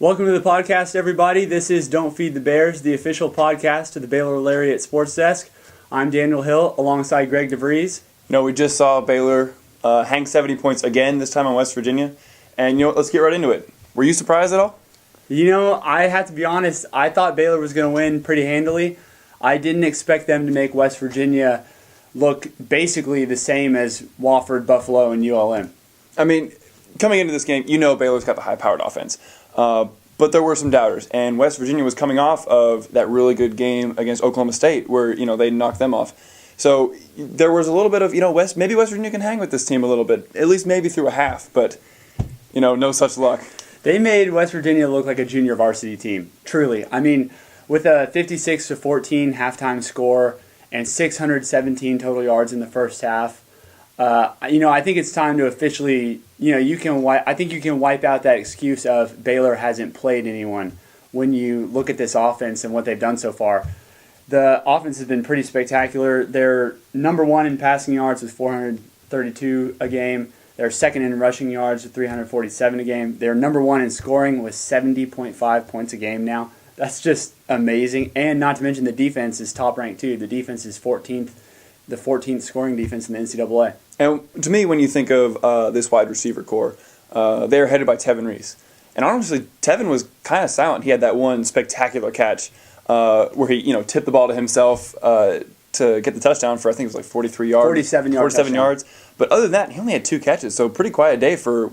Welcome to the podcast, everybody. This is Don't Feed the Bears, the official podcast of the Baylor Lariat Sports Desk. I'm Daniel Hill, alongside Greg DeVries. We just saw Baylor hang 70 points again, this time on West Virginia. And, let's get right into it. Were you surprised at all? I have to be honest, I thought Baylor was going to win pretty handily. I didn't expect them to make West Virginia look basically the same as Wofford, Buffalo, and ULM. I mean, coming into this game, Baylor's got the high-powered offense. But there were some doubters, and West Virginia was coming off of that really good game against Oklahoma State where, they knocked them off. So there was a little bit of, maybe West Virginia can hang with this team a little bit, at least maybe through a half, but, no such luck. They made West Virginia look like a junior varsity team, truly. I mean, with a 56-14 halftime score and 617 total yards in the first half, I think it's time to officially, I think you can wipe out that excuse of Baylor hasn't played anyone when you look at this offense and what they've done so far. The offense has been pretty spectacular. They're number one in passing yards with 432 a game. They're second in rushing yards with 347 a game. They're number one in scoring with 70.5 points a game now. That's just amazing. And not to mention the defense is top ranked too. The defense is 14th. The 14th scoring defense in the NCAA. And to me, when you think of this wide receiver core, they're headed by Tevin Reese. And honestly, Tevin was kind of silent. He had that one spectacular catch where he, tipped the ball to himself to get the touchdown for, I think it was like 43 yards. 47 yards. But other than that, he only had 2 catches. So pretty quiet day for,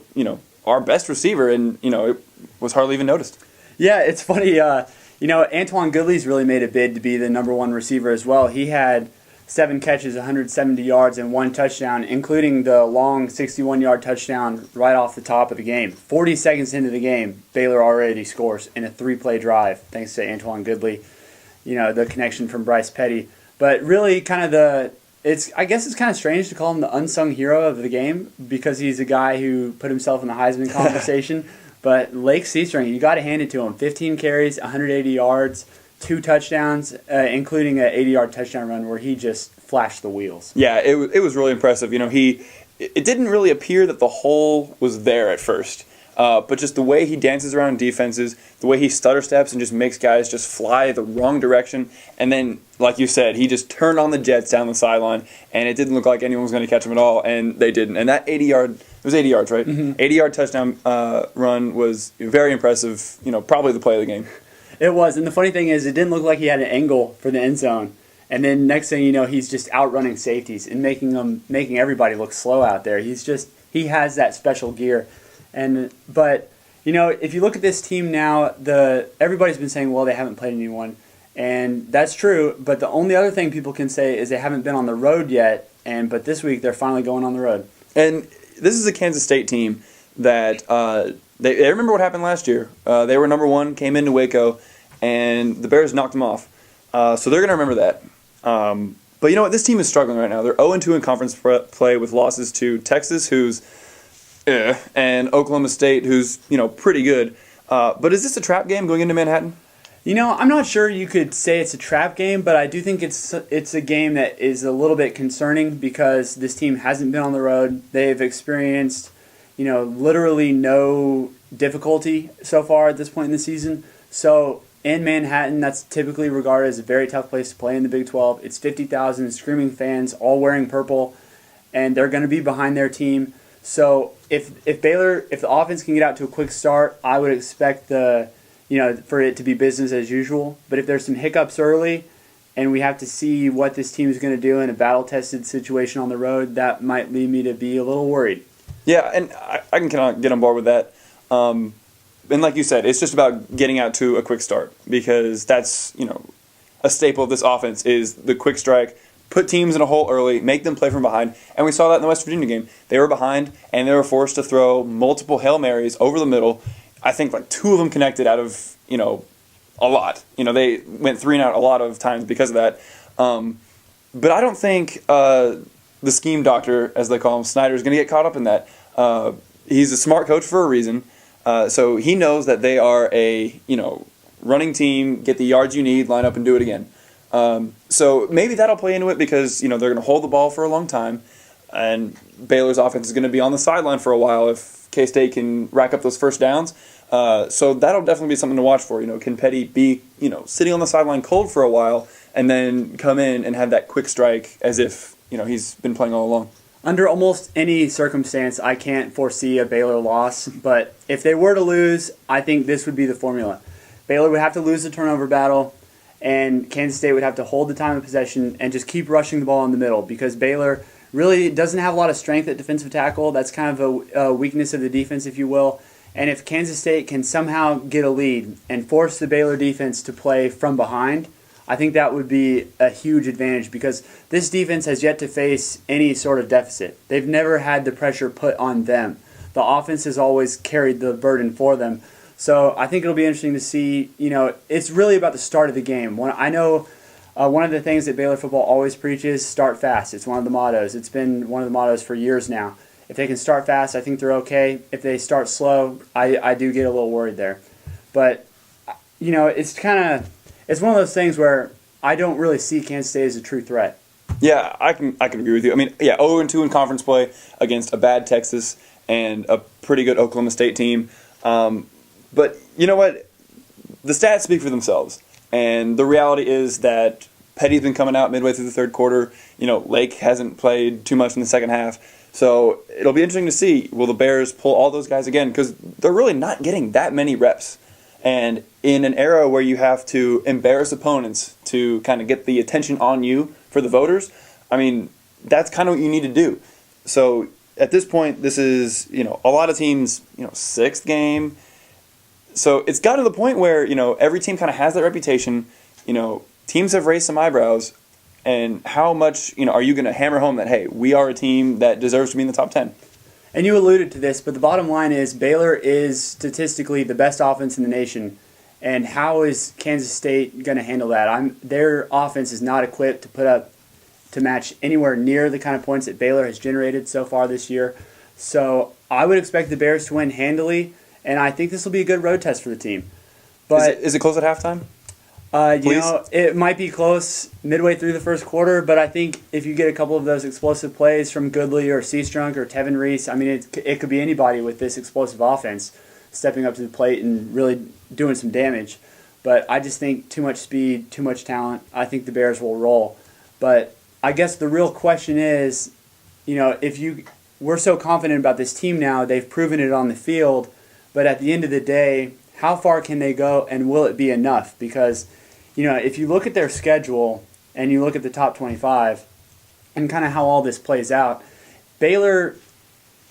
our best receiver. And, it was hardly even noticed. Yeah, it's funny. Antoine Gillies really made a bid to be the number one receiver as well. He had 7 catches, 170 yards, and 1 touchdown, including the long 61-yard touchdown right off the top of the game. 40 seconds into the game, Baylor already scores in a 3-play drive, thanks to Antoine Gillies, the connection from Bryce Petty. But really, I guess it's kind of strange to call him the unsung hero of the game because he's a guy who put himself in the Heisman conversation. But Lake Seastring, you got to hand it to him. 15 carries, 180 yards. 2 touchdowns, including an 80-yard touchdown run where he just flashed the wheels. Yeah, it was really impressive. It didn't really appear that the hole was there at first, but just the way he dances around defenses, the way he stutter steps and just makes guys just fly the wrong direction, and then, like you said, he just turned on the jets down the sideline, and it didn't look like anyone was going to catch him at all, and they didn't. And that 80-yard, it was 80 yards, right? Mm-hmm. 80-yard touchdown run was very impressive. Probably the play of the game. It was, and the funny thing is it didn't look like he had an angle for the end zone. And then next thing you know, he's just outrunning safeties and making everybody look slow out there. He has that special gear. But if you look at this team now, everybody's been saying, well, they haven't played anyone. And that's true, but the only other thing people can say is they haven't been on the road yet, but this week they're finally going on the road. And this is a Kansas State team that they remember what happened last year. They were number 1, came into Waco, and the Bears knocked them off. So they're going to remember that. But you know what? This team is struggling right now. They're 0-2 in conference play with losses to Texas, who's and Oklahoma State, who's pretty good. But is this a trap game going into Manhattan? I'm not sure you could say it's a trap game, but I do think it's a game that is a little bit concerning because this team hasn't been on the road. They've experienced literally no difficulty so far at this point in the season. So in Manhattan, that's typically regarded as a very tough place to play in the Big 12. It's 50,000 screaming fans, all wearing purple, and they're going to be behind their team. So if the offense can get out to a quick start, I would expect for it to be business as usual. But if there's some hiccups early, and we have to see what this team is going to do in a battle-tested situation on the road, that might lead me to be a little worried. Yeah, and I can kind of get on board with that. And like you said, it's just about getting out to a quick start because that's, a staple of this offense is the quick strike, put teams in a hole early, make them play from behind. And we saw that in the West Virginia game. They were behind, and they were forced to throw multiple Hail Marys over the middle. I think like 2 of them connected out of, a lot. They went 3 and out a lot of times because of that. But I don't think the scheme doctor, as they call him, Snyder, is going to get caught up in that. He's a smart coach for a reason. So he knows that they are a, running team, get the yards you need, line up and do it again. So maybe that'll play into it because, they're going to hold the ball for a long time. And Baylor's offense is going to be on the sideline for a while if K-State can rack up those first downs. So that'll definitely be something to watch for. Can Petty be, sitting on the sideline cold for a while and then come in and have that quick strike as if, he's been playing all along? Under almost any circumstance, I can't foresee a Baylor loss, but if they were to lose, I think this would be the formula. Baylor would have to lose the turnover battle, and Kansas State would have to hold the time of possession and just keep rushing the ball in the middle, because Baylor really doesn't have a lot of strength at defensive tackle. That's kind of a weakness of the defense, if you will. And if Kansas State can somehow get a lead and force the Baylor defense to play from behind, I think that would be a huge advantage, because this defense has yet to face any sort of deficit. They've never had the pressure put on them. The offense has always carried the burden for them. So I think it'll be interesting to see, it's really about the start of the game. I know one of the things that Baylor football always preaches, start fast. It's one of the mottos. It's been one of the mottos for years now. If they can start fast, I think they're okay. If they start slow, I do get a little worried there. But, it's one of those things where I don't really see Kansas State as a true threat. Yeah, I can agree with you. I mean, 0-2 in conference play against a bad Texas and a pretty good Oklahoma State team. But you know what? The stats speak for themselves. And the reality is that Petty's been coming out midway through the third quarter. Lake hasn't played too much in the second half. So it'll be interesting to see, will the Bears pull all those guys again? Because they're really not getting that many reps. And in an era where you have to embarrass opponents to kind of get the attention on you for the voters, I mean, that's kind of what you need to do. So at this point, this is, a lot of teams, sixth game. So it's gotten to the point where, every team kind of has that reputation. Teams have raised some eyebrows. And how much, are you going to hammer home that, hey, we are a team that deserves to be in the top 10? And you alluded to this, but the bottom line is Baylor is statistically the best offense in the nation. And how is Kansas State going to handle that? Their offense is not equipped to match anywhere near the kind of points that Baylor has generated so far this year. So I would expect the Bears to win handily, and I think this will be a good road test for the team. But is it close at halftime? It might be close midway through the first quarter, but I think if you get a couple of those explosive plays from Goodley or Seastrunk or Tevin Reese, I mean, it could be anybody with this explosive offense stepping up to the plate and really doing some damage. But I just think too much speed, too much talent. I think the Bears will roll. But I guess the real question is, we're so confident about this team now, they've proven it on the field, but at the end of the day, how far can they go, and will it be enough? Because if you look at their schedule and you look at the top 25 and kind of how all this plays out, Baylor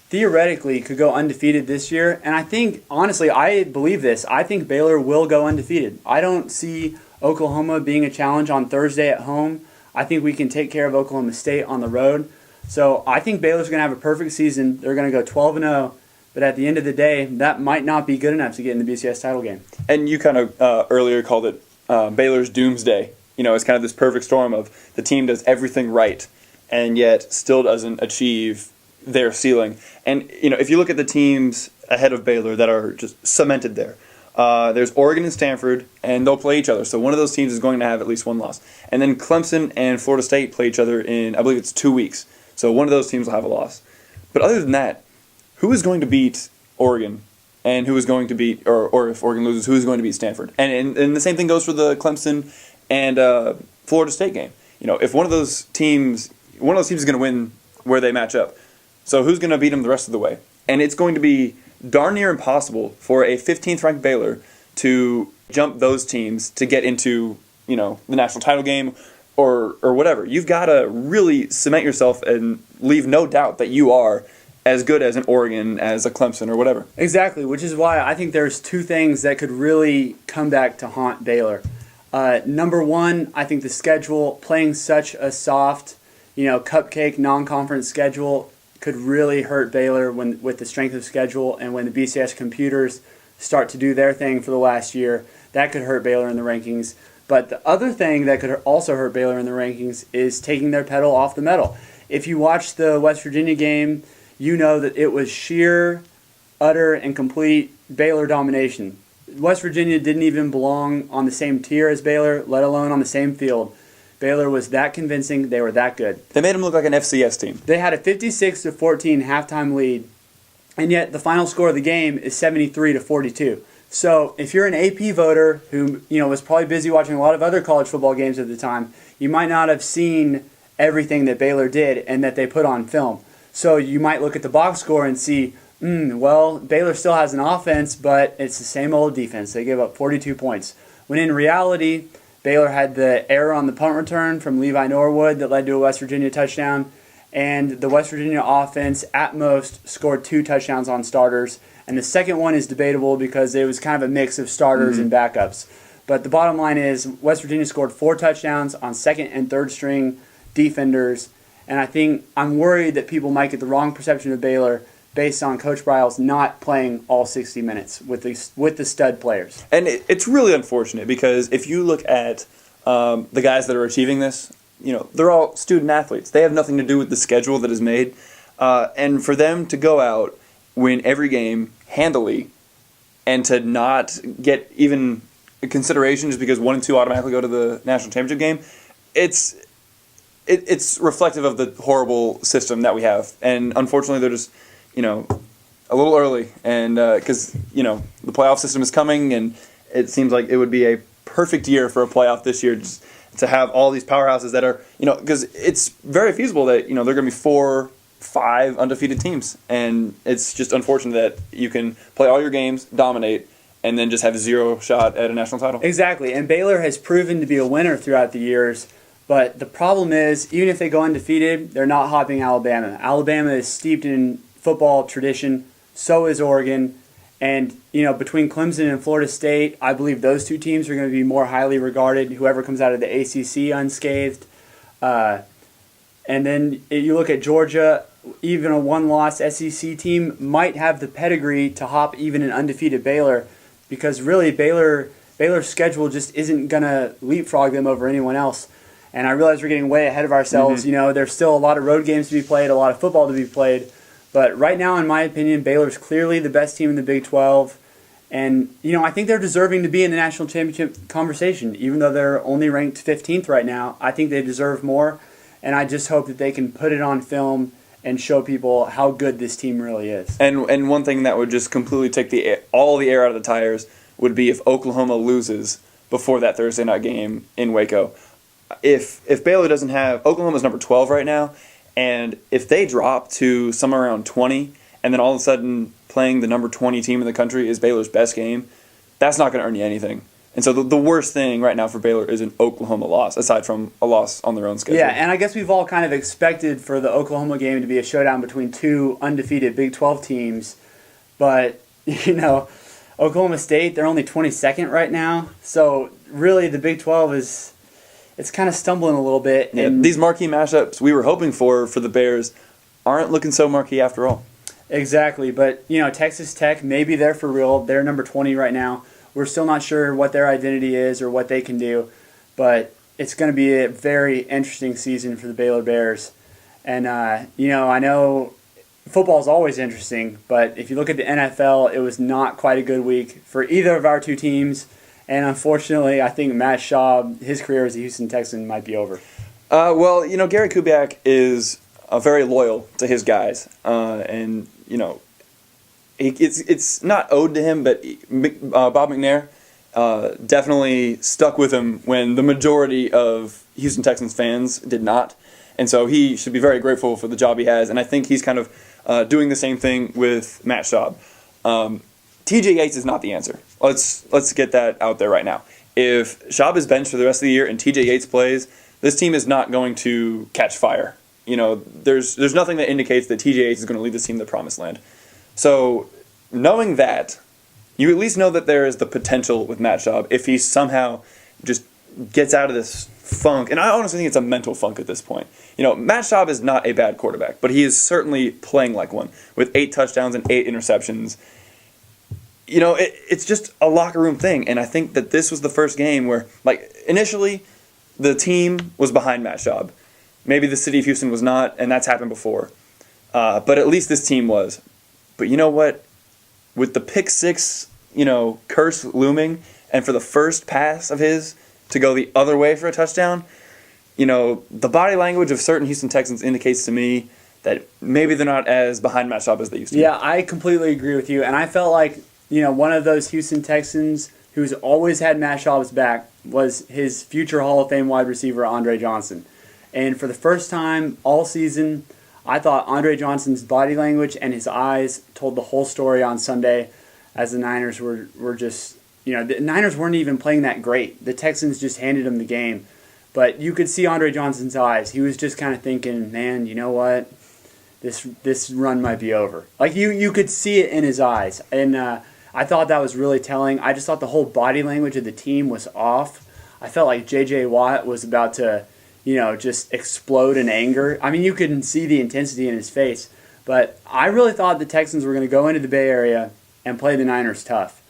theoretically could go undefeated this year. And I think, honestly, I believe this. I think Baylor will go undefeated. I don't see Oklahoma being a challenge on Thursday at home. I think we can take care of Oklahoma State on the road. So I think Baylor's going to have a perfect season. They're going to go 12-0. But at the end of the day, that might not be good enough to get in the BCS title game. And you kind of earlier called it Baylor's doomsday. It's kind of this perfect storm of the team does everything right and yet still doesn't achieve their ceiling. And, if you look at the teams ahead of Baylor that are just cemented there, there's Oregon and Stanford, and they'll play each other. So one of those teams is going to have at least one loss. And then Clemson and Florida State play each other in, I believe it's 2 weeks. So one of those teams will have a loss. But other than that, who is going to beat Oregon? And who is going to beat, or if Oregon loses, who is going to beat Stanford? And the same thing goes for the Clemson and Florida State game. If one of those teams is going to win where they match up. So who's going to beat them the rest of the way? And it's going to be darn near impossible for a 15th ranked Baylor to jump those teams to get into, the national title game or whatever. You've got to really cement yourself and leave no doubt that you are as good as an Oregon, as a Clemson, or whatever. Exactly, which is why I think there's two things that could really come back to haunt Baylor. Number one, I think the schedule, playing such a soft, cupcake non-conference schedule could really hurt Baylor with the strength of schedule, and when the BCS computers start to do their thing for the last year, that could hurt Baylor in the rankings. But the other thing that could also hurt Baylor in the rankings is taking their pedal off the metal. If you watch the West Virginia game, you know that it was sheer, utter, and complete Baylor domination. West Virginia didn't even belong on the same tier as Baylor, let alone on the same field. Baylor was that convincing. They were that good. They made them look like an FCS team. They had a 56-14 halftime lead, and yet the final score of the game is 73-42. So if you're an AP voter who was probably busy watching a lot of other college football games at the time, you might not have seen everything that Baylor did and that they put on film. So you might look at the box score and see, well, Baylor still has an offense, but it's the same old defense. They gave up 42 points. When in reality, Baylor had the error on the punt return from Levi Norwood that led to a West Virginia touchdown, and the West Virginia offense at most scored 2 touchdowns on starters. And the second one is debatable because it was kind of a mix of starters and backups. But the bottom line is West Virginia scored 4 touchdowns on second and third string defenders. And I think I'm worried that people might get the wrong perception of Baylor based on Coach Briles not playing all 60 minutes with the stud players. And it's really unfortunate because if you look at the guys that are achieving this, they're all student athletes. They have nothing to do with the schedule that is made. And for them to go out, win every game handily, and to not get even a consideration just because 1 and 2 automatically go to the national championship game, it's reflective of the horrible system that we have. And unfortunately, they're just, a little early. And because, the playoff system is coming, and it seems like it would be a perfect year for a playoff this year, just to have all these powerhouses that are, because it's very feasible that, they're going to be 4-5 undefeated teams. And it's just unfortunate that you can play all your games, dominate, and then just have 0 shot at a national title. Exactly. And Baylor has proven to be a winner throughout the years. But the problem is, even if they go undefeated, they're not hopping Alabama. Alabama is steeped in football tradition. So is Oregon. And, between Clemson and Florida State, I believe those 2 teams are going to be more highly regarded, whoever comes out of the ACC unscathed. And then you look at Georgia, even a 1-loss SEC team might have the pedigree to hop even an undefeated Baylor, because really Baylor's schedule just isn't going to leapfrog them over anyone else. And I realize we're getting way ahead of ourselves. There's still a lot of road games to be played, a lot of football to be played. But right now, in my opinion, Baylor's clearly the best team in the Big 12. And, I think they're deserving to be in the national championship conversation. Even though they're only ranked 15th right now, I think they deserve more. And I just hope that they can put it on film and show people how good this team really is. And one thing that would just completely take all the air out of the tires would be if Oklahoma loses before that Thursday night game in Waco. If Baylor doesn't have, Oklahoma's number 12 right now, and if they drop to somewhere around 20, and then all of a sudden playing the number 20 team in the country is Baylor's best game, that's not going to earn you anything. And so the worst thing right now for Baylor is an Oklahoma loss, aside from a loss on their own schedule. Yeah, and I guess we've all kind of expected for the Oklahoma game to be a showdown between 2 undefeated Big 12 teams. But, Oklahoma State, they're only 22nd right now. So really the Big 12 it's kind of stumbling a little bit. Yeah, these marquee matchups we were hoping for the Bears aren't looking so marquee after all. Exactly, but Texas Tech, maybe they're for real. They're number 20 right now. We're still not sure what their identity is or what they can do, but it's going to be a very interesting season for the Baylor Bears. And, I know football is always interesting, but if you look at the NFL, it was not quite a good week for either of our 2 teams. And unfortunately, I think Matt Schaub, his career as a Houston Texan might be over. Well, Gary Kubiak is very loyal to his guys. And, it's not owed to him, but Bob McNair definitely stuck with him when the majority of Houston Texans fans did not. And so he should be very grateful for the job he has. And I think he's kind of doing the same thing with Matt Schaub. TJ Yates is not the answer. Let's get that out there right now. If Schaub is benched for the rest of the year and TJ Yates plays, this team is not going to catch fire. There's nothing that indicates that TJ Yates is going to lead this team to the promised land. So knowing that, you at least know that there is the potential with Matt Schaub if he somehow just gets out of this funk. And I honestly think it's a mental funk at this point. Matt Schaub is not a bad quarterback, but he is certainly playing like one with 8 touchdowns and 8 interceptions. It's just a locker room thing. And I think that this was the first game where, initially the team was behind Matt Schaub. Maybe the city of Houston was not, and that's happened before. But at least this team was. But you know what? With the pick 6, curse looming, and for the first pass of his to go the other way for a touchdown, the body language of certain Houston Texans indicates to me that maybe they're not as behind Matt Schaub as they used to. Yeah, I completely agree with you. And I felt like, one of those Houston Texans who's always had Matt Schaub's back was his future Hall of Fame wide receiver, Andre Johnson. And for the first time all season, I thought Andre Johnson's body language and his eyes told the whole story on Sunday, as the Niners were just, the Niners weren't even playing that great. The Texans just handed them the game. But you could see Andre Johnson's eyes. He was just kind of thinking, man, you know what? This run might be over. Like, you could see it in his eyes. And I thought that was really telling. I just thought the whole body language of the team was off. I felt like J.J. Watt was about to, just explode in anger. I mean, you couldn't see the intensity in his face. But I really thought the Texans were going to go into the Bay Area and play the Niners tough.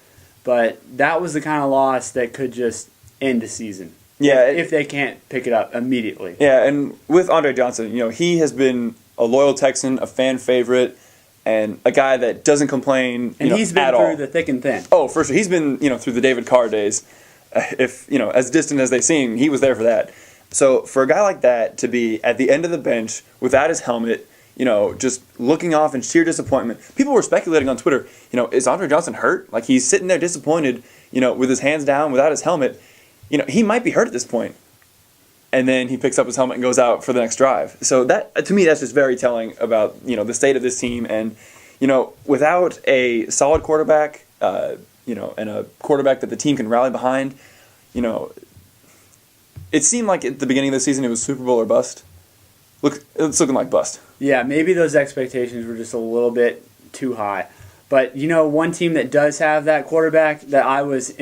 But that was the kind of loss that could just end the season. Yeah, if they can't pick it up immediately. Yeah, and with Andre Johnson, he has been a loyal Texan, a fan favorite, and a guy that doesn't complain and he's been through the thick and thin. Oh, for sure. He's been, through the David Carr days. If, as distant as they seem, he was there for that. So for a guy like that to be at the end of the bench without his helmet, just looking off in sheer disappointment. People were speculating on Twitter, is Andre Johnson hurt? Like, he's sitting there disappointed, with his hands down without his helmet. He might be hurt at this point. And then he picks up his helmet and goes out for the next drive. So that, to me, that's just very telling about, the state of this team. And, without a solid quarterback, and a quarterback that the team can rally behind, it seemed like at the beginning of the season it was Super Bowl or bust. It's looking like bust. Yeah, maybe those expectations were just a little bit too high. But, one team that does have that quarterback that I was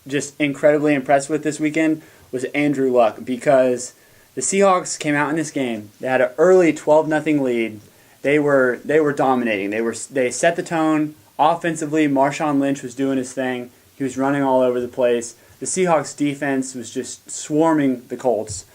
just incredibly impressed with this weekend was Andrew Luck, because the Seahawks came out in this game. They had an early 12-0 lead. They were dominating. They set the tone offensively. Marshawn Lynch was doing his thing. He was running all over the place. The Seahawks defense was just swarming the Colts.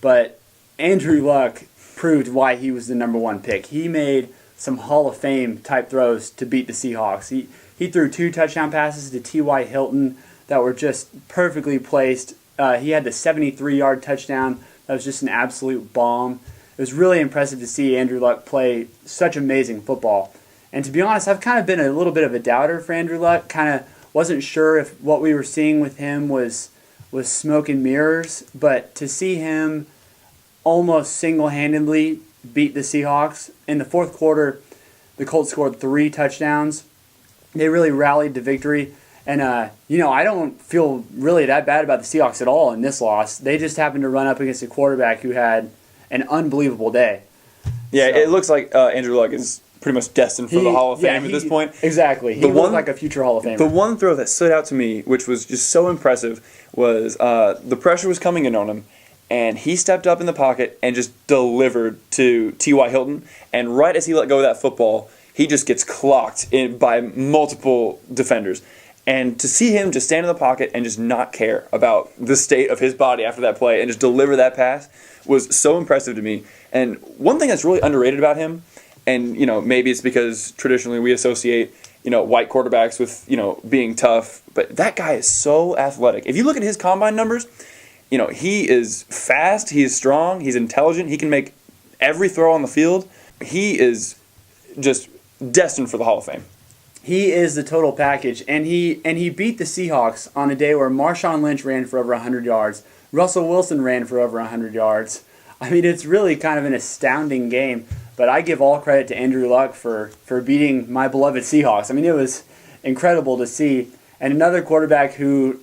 But Andrew Luck proved why he was the number one pick. He made some Hall of Fame type throws to beat the Seahawks. He threw 2 touchdown passes to T.Y. Hilton that were just perfectly placed. He had the 73-yard touchdown. That was just an absolute bomb. It was really impressive to see Andrew Luck play such amazing football. And to be honest, I've kind of been a little bit of a doubter for Andrew Luck. Kind of wasn't sure if what we were seeing with him was smoke and mirrors. But to see him almost single-handedly beat the Seahawks. In the fourth quarter, the Colts scored 3 touchdowns. They really rallied to victory. And, I don't feel really that bad about the Seahawks at all in this loss. They just happened to run up against a quarterback who had an unbelievable day. Yeah, so it looks like Andrew Luck is pretty much destined for the Hall of Fame at this point. Exactly. He looked like a future Hall of Famer. The one throw that stood out to me, which was just so impressive, was the pressure was coming in on him, and he stepped up in the pocket and just delivered to T.Y. Hilton. And right as he let go of that football, he just gets clocked by multiple defenders. And to see him just stand in the pocket and just not care about the state of his body after that play and just deliver that pass was so impressive to me. And one thing that's really underrated about him, and maybe it's because traditionally we associate white quarterbacks with being tough, but that guy is so athletic. If you look at his combine numbers, he is fast, he is strong, he's intelligent, he can make every throw on the field. He is just destined for the Hall of Fame. He is the total package, and he beat the Seahawks on a day where Marshawn Lynch ran for over 100 yards. Russell Wilson ran for over 100 yards. I mean, it's really kind of an astounding game, but I give all credit to Andrew Luck for beating my beloved Seahawks. I mean, it was incredible to see. And another quarterback who,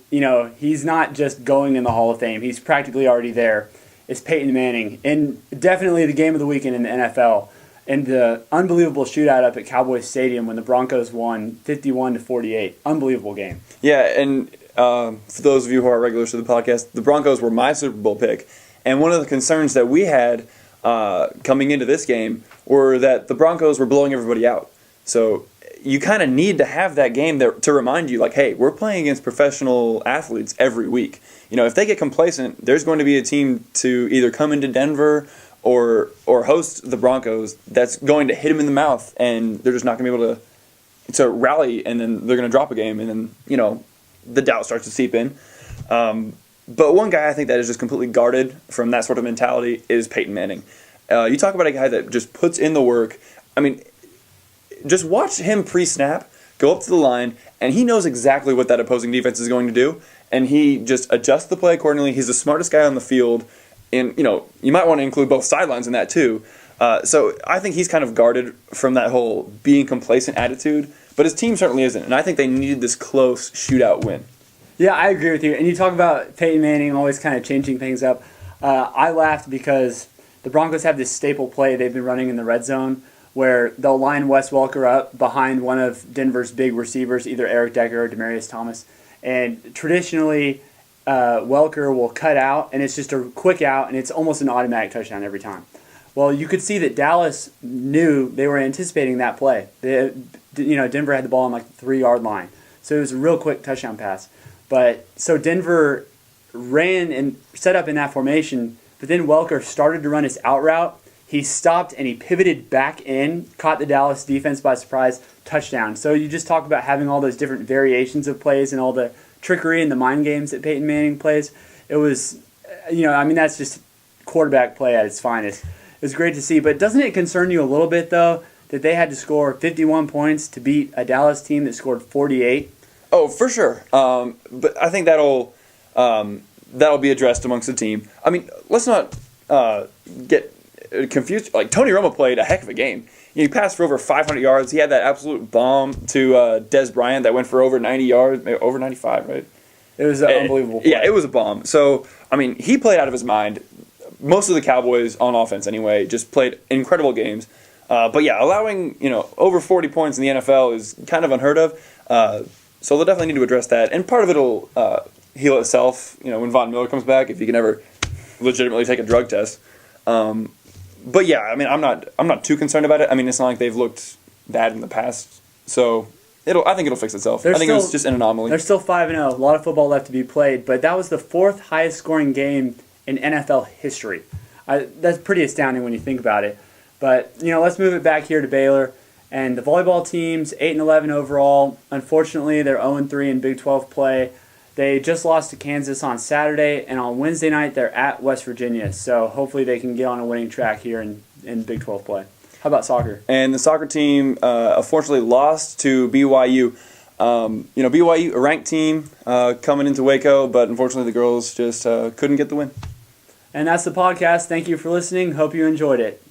he's not just going in the Hall of Fame, he's practically already there, is Peyton Manning. And definitely the game of the weekend in the NFL. And the unbelievable shootout up at Cowboys Stadium when the Broncos won 51-48. Unbelievable game. Yeah, and for those of you who are regulars to the podcast, the Broncos were my Super Bowl pick. And one of the concerns that we had coming into this game were that the Broncos were blowing everybody out. So you kind of need to have that game there to remind you, like, hey, we're playing against professional athletes every week. If they get complacent, there's going to be a team to either come into Denver or host the Broncos that's going to hit them in the mouth, and they're just not going to be able to rally, and then they're going to drop a game, and then, the doubt starts to seep in. But one guy I think that is just completely guarded from that sort of mentality is Peyton Manning. You talk about a guy that just puts in the work. I mean, just watch him pre-snap, go up to the line, and he knows exactly what that opposing defense is going to do, and he just adjusts the play accordingly. He's the smartest guy on the field, and you might want to include both sidelines in that too. So I think he's kind of guarded from that whole being complacent attitude, but his team certainly isn't, and I think they needed this close shootout win. Yeah, I agree with you. And you talk about Peyton Manning always kind of changing things up. I laughed because the Broncos have this staple play they've been running in the red zone where they'll line Wes Welker up behind one of Denver's big receivers, either Eric Decker or Demaryius Thomas. And traditionally, Welker will cut out, and it's just a quick out, and it's almost an automatic touchdown every time. Well, you could see that Dallas knew they were anticipating that play. Denver had the ball on like the 3-yard line. So it was a real quick touchdown pass. But so Denver ran and set up in that formation, but then Welker started to run his out route. He stopped and he pivoted back in, caught the Dallas defense by surprise, touchdown. So you just talk about having all those different variations of plays and all the trickery and the mind games that Peyton Manning plays. It was, that's just quarterback play at its finest. It was great to see. But doesn't it concern you a little bit, though, that they had to score 51 points to beat a Dallas team that scored 48? Oh, for sure. But I think that'll be addressed amongst the team. I mean, let's not get confused. Like, Tony Romo played a heck of a game. He passed for over 500 yards. He had that absolute bomb to Dez Bryant that went for over 90 yards, maybe over 95, right? It was an unbelievable play. Yeah, it was a bomb. So, I mean, he played out of his mind. Most of the Cowboys, on offense anyway, just played incredible games. But yeah, allowing over 40 points in the NFL is kind of unheard of. So they'll definitely need to address that. And part of it will heal itself, when Von Miller comes back, if he can ever legitimately take a drug test. But yeah, I mean, I'm not too concerned about it. I mean, it's not like they've looked bad in the past. So I think it'll fix itself. I think it was just an anomaly. They're still 5-0. A lot of football left to be played, but that was the 4th highest scoring game in NFL history. That's pretty astounding when you think about it. But, let's move it back here to Baylor. And the volleyball team's 8-11 overall. Unfortunately, they're 0-3 in Big 12 play. They just lost to Kansas on Saturday, and on Wednesday night they're at West Virginia. So hopefully they can get on a winning track here in Big 12 play. How about soccer? And the soccer team unfortunately lost to BYU. BYU, a ranked team coming into Waco, but unfortunately the girls just couldn't get the win. And that's the podcast. Thank you for listening. Hope you enjoyed it.